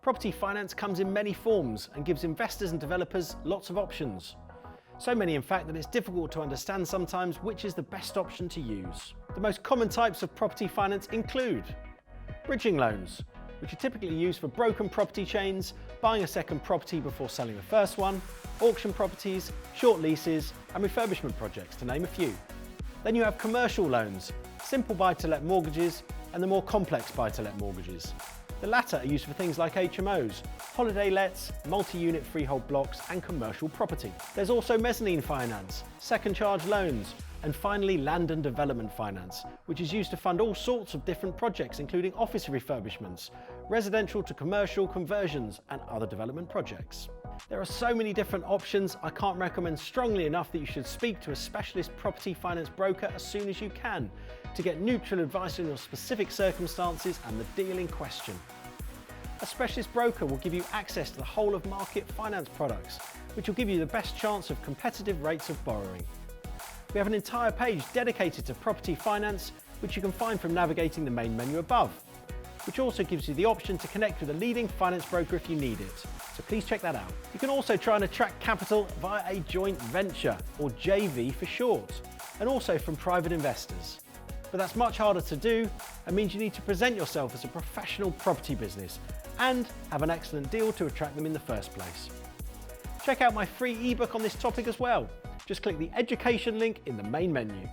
Property finance comes in many forms and gives investors and developers lots of options. So many in fact that it's difficult to understand sometimes which is the best option to use. The most common types of property finance include bridging loans, which are typically used for broken property chains, buying a second property before selling the first one, auction properties, short leases and refurbishment projects, to name a few. Then you have commercial loans, simple buy-to-let mortgages and the more complex buy-to-let mortgages. The latter are used for things like HMOs, holiday lets, multi-unit freehold blocks and commercial property. There's also mezzanine finance, second charge loans, and finally land and development finance, which is used to fund all sorts of different projects including office refurbishments, residential to commercial conversions and other development projects. There are so many different options, I can't recommend strongly enough that you should speak to a specialist property finance broker as soon as you can to get neutral advice on your specific circumstances and the deal in question. A specialist broker will give you access to the whole of market finance products, which will give you the best chance of competitive rates of borrowing. We have an entire page dedicated to property finance, which you can find from navigating the main menu above, which also gives you the option to connect with a leading finance broker if you need it. So please check that out. You can also try and attract capital via a joint venture, or JV for short, and also from private investors. But that's much harder to do and means you need to present yourself as a professional property business and have an excellent deal to attract them in the first place. Check out my free ebook on this topic as well. Just click the education link in the main menu.